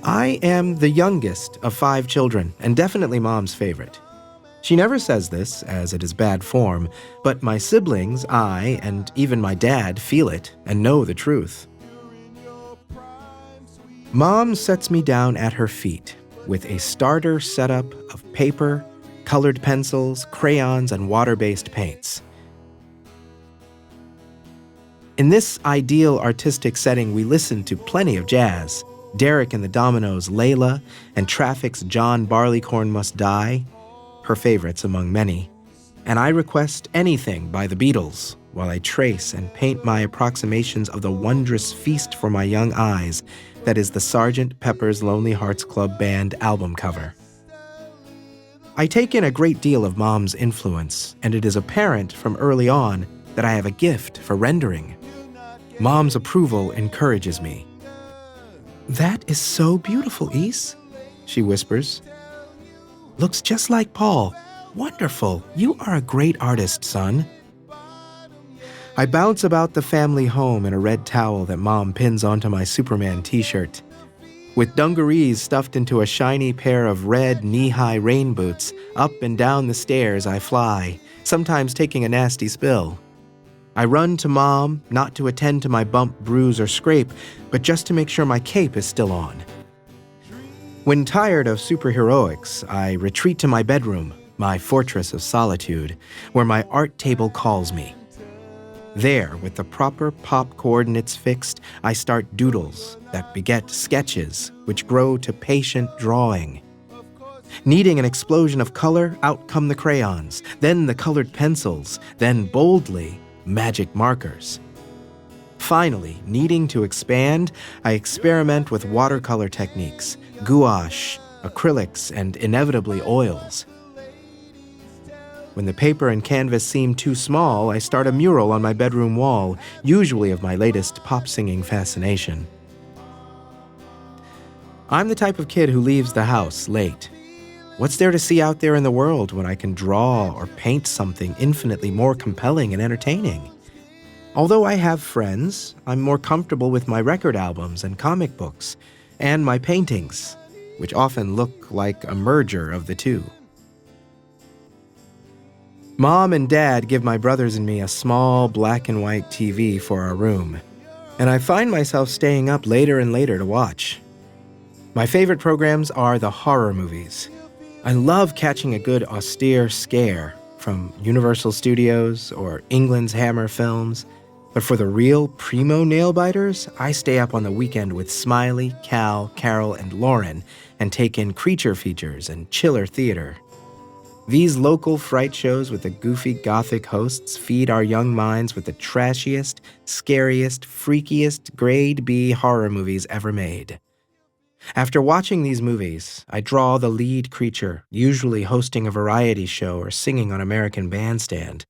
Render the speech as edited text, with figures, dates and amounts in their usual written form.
I am the youngest of 5 children and definitely Mom's favorite. She never says this, as it is bad form, but my siblings, I, and even my dad feel it and know the truth. Mom sets me down at her feet with a starter setup of paper, colored pencils, crayons, and water-based paints. In this ideal artistic setting, we listen to plenty of jazz, Derek and the Dominoes' Layla, and Traffic's John Barleycorn Must Die, her favorites among many, and I request anything by the Beatles while I trace and paint my approximations of the wondrous feast for my young eyes that is the Sgt. Pepper's Lonely Hearts Club Band album cover. I take in a great deal of Mom's influence, and it is apparent from early on that I have a gift for rendering. Mom's approval encourages me. "That is so beautiful, Issa," she whispers. "Looks just like Paul. Wonderful. You are a great artist, son." I bounce about the family home in a red towel that Mom pins onto my Superman t-shirt. With dungarees stuffed into a shiny pair of red knee-high rain boots, up and down the stairs I fly, sometimes taking a nasty spill. I run to Mom, not to attend to my bump, bruise, or scrape, but just to make sure my cape is still on. When tired of superheroics, I retreat to my bedroom, my fortress of solitude, where my art table calls me. There, with the proper pop coordinates fixed, I start doodles that beget sketches, which grow to patient drawing. Needing an explosion of color, out come the crayons, then the colored pencils, then boldly, magic markers. Finally, needing to expand, I experiment with watercolor techniques, gouache, acrylics, and inevitably oils. When the paper and canvas seem too small, I start a mural on my bedroom wall, usually of my latest pop-singing fascination. I'm the type of kid who leaves the house late. What's there to see out there in the world when I can draw or paint something infinitely more compelling and entertaining? Although I have friends, I'm more comfortable with my record albums and comic books, and my paintings, which often look like a merger of the two. Mom and Dad give my brothers and me a small black and white TV for our room, and I find myself staying up later and later to watch. My favorite programs are the horror movies. I love catching a good austere scare from Universal Studios or England's Hammer Films, but for the real primo nail-biters, I stay up on the weekend with Smiley, Cal, Carol, and Lauren and take in creature features and chiller theater. These local fright shows with the goofy gothic hosts feed our young minds with the trashiest, scariest, freakiest grade B horror movies ever made. After watching these movies, I draw the lead creature, usually hosting a variety show or singing on American Bandstand,